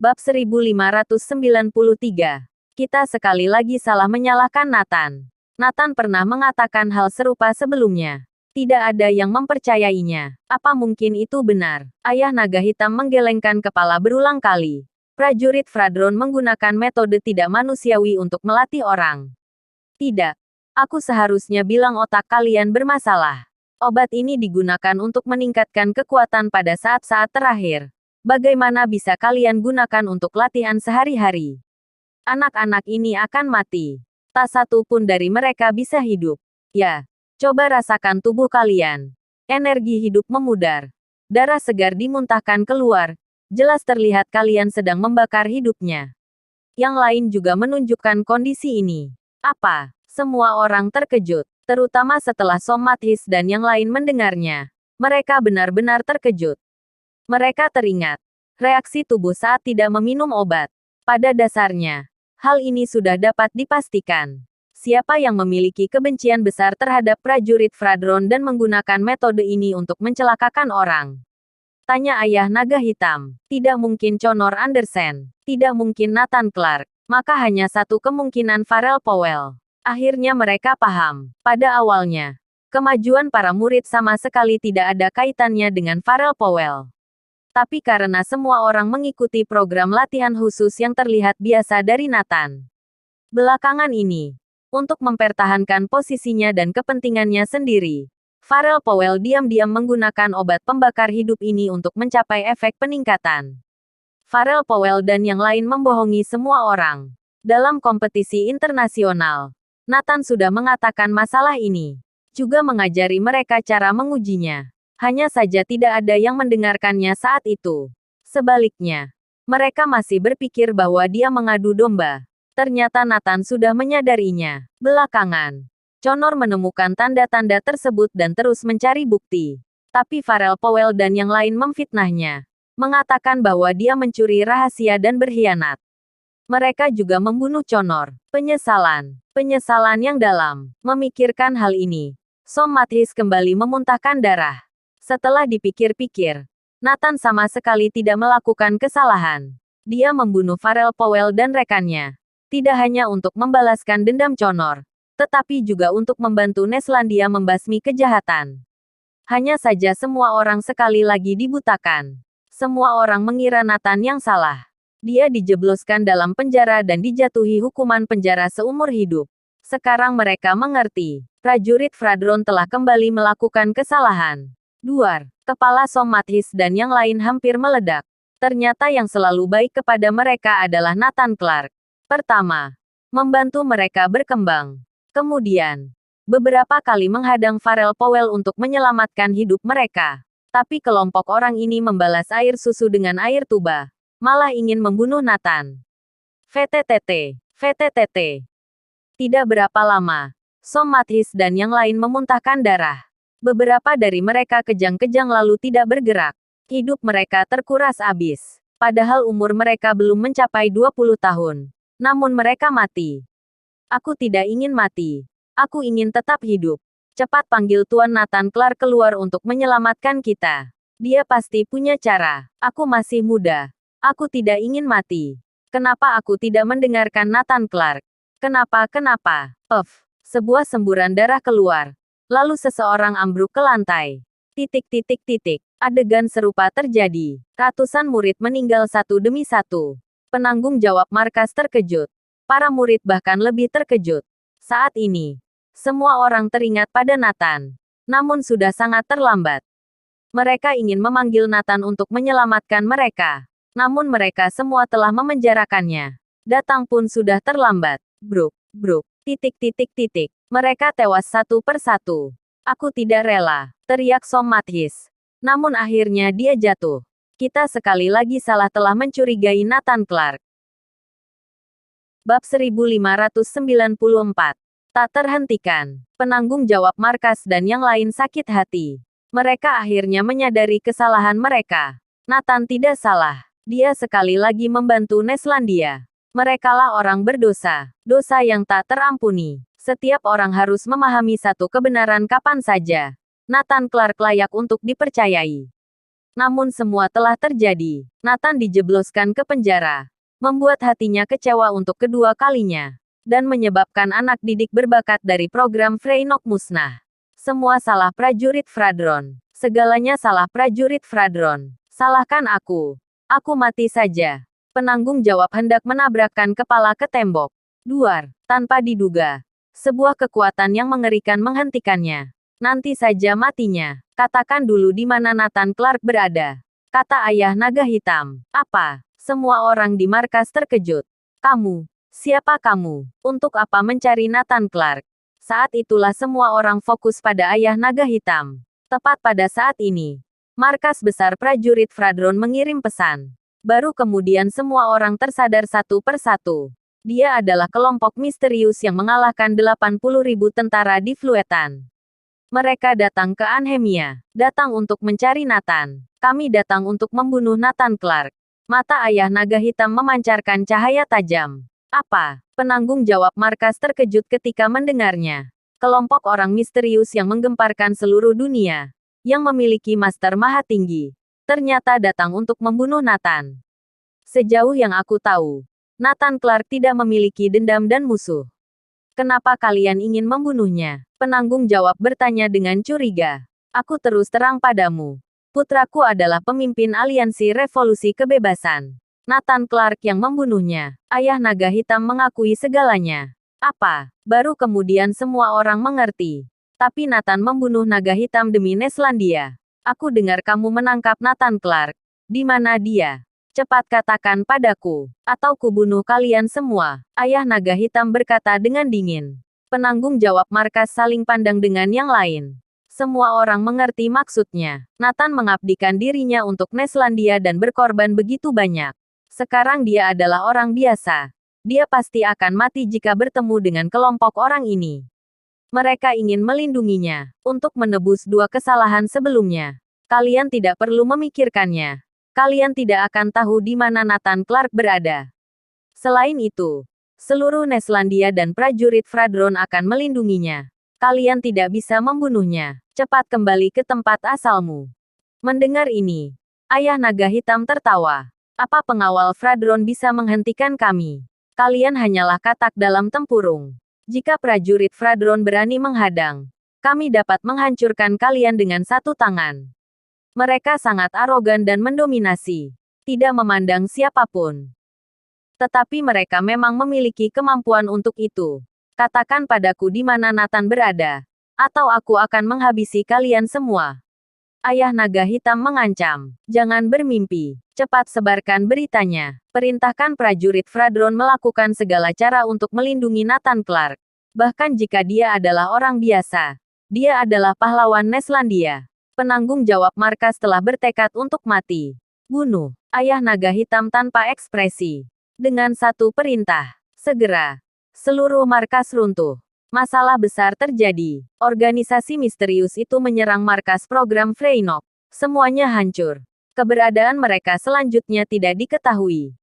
Bab 1593. Kita sekali lagi salah menyalahkan Nathan. Nathan pernah mengatakan hal serupa sebelumnya. Tidak ada yang mempercayainya. Apa mungkin itu benar? Ayah naga hitam menggelengkan kepala berulang kali. Prajurit Fradron menggunakan metode tidak manusiawi untuk melatih orang. Tidak. Aku seharusnya bilang otak kalian bermasalah. Obat ini digunakan untuk meningkatkan kekuatan pada saat-saat terakhir. Bagaimana bisa kalian gunakan untuk latihan sehari-hari? Anak-anak ini akan mati. Tak satu pun dari mereka bisa hidup. Ya, coba rasakan tubuh kalian. Energi hidup memudar. Darah segar dimuntahkan keluar. Jelas terlihat kalian sedang membakar hidupnya. Yang lain juga menunjukkan kondisi ini. Apa? Semua orang terkejut. Terutama setelah Somathis dan yang lain mendengarnya. Mereka benar-benar terkejut. Mereka teringat reaksi tubuh saat tidak meminum obat. Pada dasarnya, hal ini sudah dapat dipastikan. Siapa yang memiliki kebencian besar terhadap prajurit Fradron dan menggunakan metode ini untuk mencelakakan orang? Tanya ayah naga hitam. Tidak mungkin Connor Anderson. Tidak mungkin Nathan Clark. Maka hanya satu kemungkinan, Farrell Powell. Akhirnya mereka paham. Pada awalnya, kemajuan para murid sama sekali tidak ada kaitannya dengan Farrell Powell. Tapi karena semua orang mengikuti program latihan khusus yang terlihat biasa dari Nathan. Belakangan ini, untuk mempertahankan posisinya dan kepentingannya sendiri, Farrell Powell diam-diam menggunakan obat pembakar hidup ini untuk mencapai efek peningkatan. Farrell Powell dan yang lain membohongi semua orang. Dalam kompetisi internasional, Nathan sudah mengatakan masalah ini. Juga mengajari mereka cara mengujinya. Hanya saja tidak ada yang mendengarkannya saat itu. Sebaliknya, mereka masih berpikir bahwa dia mengadu domba. Ternyata Nathan sudah menyadarinya. Belakangan, Connor menemukan tanda-tanda tersebut dan terus mencari bukti. Tapi Farrell Powell dan yang lain memfitnahnya. Mengatakan bahwa dia mencuri rahasia dan berkhianat. Mereka juga membunuh Connor. Penyesalan yang dalam. Memikirkan hal ini, Somathis kembali memuntahkan darah. Setelah dipikir-pikir, Nathan sama sekali tidak melakukan kesalahan. Dia membunuh Farrell Powell dan rekannya. Tidak hanya untuk membalaskan dendam Connor, tetapi juga untuk membantu Neslandia membasmi kejahatan. Hanya saja semua orang sekali lagi dibutakan. Semua orang mengira Nathan yang salah. Dia dijebloskan dalam penjara dan dijatuhi hukuman penjara seumur hidup. Sekarang mereka mengerti. Prajurit Fradron telah kembali melakukan kesalahan. Duar, kepala Somathis dan yang lain hampir meledak. Ternyata yang selalu baik kepada mereka adalah Nathan Clark. Pertama, membantu mereka berkembang. Kemudian, beberapa kali menghadang Farrell Powell untuk menyelamatkan hidup mereka. Tapi kelompok orang ini membalas air susu dengan air tuba. Malah ingin membunuh Nathan. VTTT. Tidak berapa lama, Somathis dan yang lain memuntahkan darah. Beberapa dari mereka kejang-kejang lalu tidak bergerak. Hidup mereka terkuras habis. Padahal umur mereka belum mencapai 20 tahun. Namun mereka mati. Aku tidak ingin mati. Aku ingin tetap hidup. Cepat panggil Tuan Nathan Clark keluar untuk menyelamatkan kita. Dia pasti punya cara. Aku masih muda. Aku tidak ingin mati. Kenapa aku tidak mendengarkan Nathan Clark? Kenapa? Sebuah semburan darah keluar. Lalu seseorang ambruk ke lantai. Adegan serupa terjadi. Ratusan murid meninggal satu demi satu. Penanggung jawab markas terkejut. Para murid bahkan lebih terkejut. Saat ini, semua orang teringat pada Nathan. Namun sudah sangat terlambat. Mereka ingin memanggil Nathan untuk menyelamatkan mereka. Namun mereka semua telah memenjarakannya. Datang pun sudah terlambat. Bruk. Mereka tewas satu persatu. Aku tidak rela, teriak Somathis. Namun akhirnya dia jatuh. Kita sekali lagi salah telah mencurigai Nathan Clark. Bab 1594. Tak terhentikan. Penanggung jawab markas dan yang lain sakit hati. Mereka akhirnya menyadari kesalahan mereka. Nathan tidak salah. Dia sekali lagi membantu Neslandia. Merekalah orang berdosa. Dosa yang tak terampuni. Setiap orang harus memahami satu kebenaran kapan saja. Nathan Clark layak untuk dipercayai. Namun semua telah terjadi. Nathan dijebloskan ke penjara, membuat hatinya kecewa untuk kedua kalinya, dan menyebabkan anak didik berbakat dari program Freynok musnah. Semua salah prajurit Fradron. Segalanya salah prajurit Fradron. Salahkan aku. Aku mati saja. Penanggung jawab hendak menabrakkan kepala ke tembok. Duar, tanpa diduga. Sebuah kekuatan yang mengerikan menghentikannya. Nanti saja matinya. Katakan dulu di mana Nathan Clark berada. Kata ayah naga hitam. Apa? Semua orang di markas terkejut. Kamu. Siapa kamu? Untuk apa mencari Nathan Clark? Saat itulah semua orang fokus pada ayah naga hitam. Tepat pada saat ini, markas besar prajurit Fradron mengirim pesan. Baru kemudian semua orang tersadar satu persatu. Dia adalah kelompok misterius yang mengalahkan 80.000 tentara di Fluetan. Mereka datang ke Anhemia. Datang untuk mencari Nathan. Kami datang untuk membunuh Nathan Clark. Mata ayah naga hitam memancarkan cahaya tajam. Apa? Penanggung jawab markas terkejut ketika mendengarnya. Kelompok orang misterius yang menggemparkan seluruh dunia, yang memiliki master maha tinggi, ternyata datang untuk membunuh Nathan. Sejauh yang aku tahu, Nathan Clark tidak memiliki dendam dan musuh. Kenapa kalian ingin membunuhnya? Penanggung jawab bertanya dengan curiga. Aku terus terang padamu. Putraku adalah pemimpin aliansi revolusi kebebasan. Nathan Clark yang membunuhnya. Ayah naga hitam mengakui segalanya. Apa? Baru kemudian semua orang mengerti. Tapi Nathan membunuh naga hitam demi Neslandia. Aku dengar kamu menangkap Nathan Clark. Di mana dia? Cepat katakan padaku, atau kubunuh kalian semua. Ayah naga hitam berkata dengan dingin. Penanggung jawab markas saling pandang dengan yang lain. Semua orang mengerti maksudnya. Nathan mengabdikan dirinya untuk Neslandia dan berkorban begitu banyak. Sekarang dia adalah orang biasa. Dia pasti akan mati jika bertemu dengan kelompok orang ini. Mereka ingin melindunginya, untuk menebus dua kesalahan sebelumnya. Kalian tidak perlu memikirkannya. Kalian tidak akan tahu di mana Nathan Clark berada. Selain itu, seluruh Neslandia dan prajurit Fradron akan melindunginya. Kalian tidak bisa membunuhnya. Cepat kembali ke tempat asalmu. Mendengar ini, ayah naga hitam tertawa. Apa pengawal Fradron bisa menghentikan kami? Kalian hanyalah katak dalam tempurung. Jika prajurit Fradron berani menghadang, kami dapat menghancurkan kalian dengan satu tangan. Mereka sangat arogan dan mendominasi, tidak memandang siapapun. Tetapi mereka memang memiliki kemampuan untuk itu. Katakan padaku di mana Nathan berada, atau aku akan menghabisi kalian semua. Ayah naga hitam mengancam. Jangan bermimpi. Cepat sebarkan beritanya. Perintahkan prajurit Fradron melakukan segala cara untuk melindungi Nathan Clark. Bahkan jika dia adalah orang biasa. Dia adalah pahlawan Neslandia. Penanggung jawab markas telah bertekad untuk mati. Bunuh. Ayah naga hitam tanpa ekspresi. Dengan satu perintah. Segera. Seluruh markas runtuh. Masalah besar terjadi. Organisasi misterius itu menyerang markas program Freynok. Semuanya hancur. Keberadaan mereka selanjutnya tidak diketahui.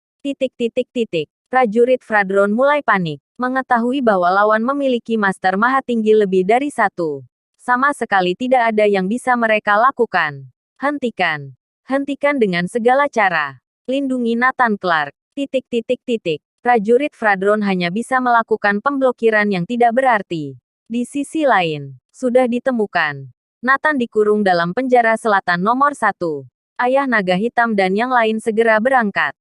Prajurit Fradron mulai panik. Mengetahui bahwa lawan memiliki master maha tinggi lebih dari satu. Sama sekali tidak ada yang bisa mereka lakukan. Hentikan. Hentikan dengan segala cara. Lindungi Nathan Clark. Prajurit Fradron hanya bisa melakukan pemblokiran yang tidak berarti. Di sisi lain, sudah ditemukan. Nathan dikurung dalam penjara selatan nomor 1. Ayah naga hitam dan yang lain segera berangkat.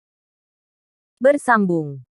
Bersambung.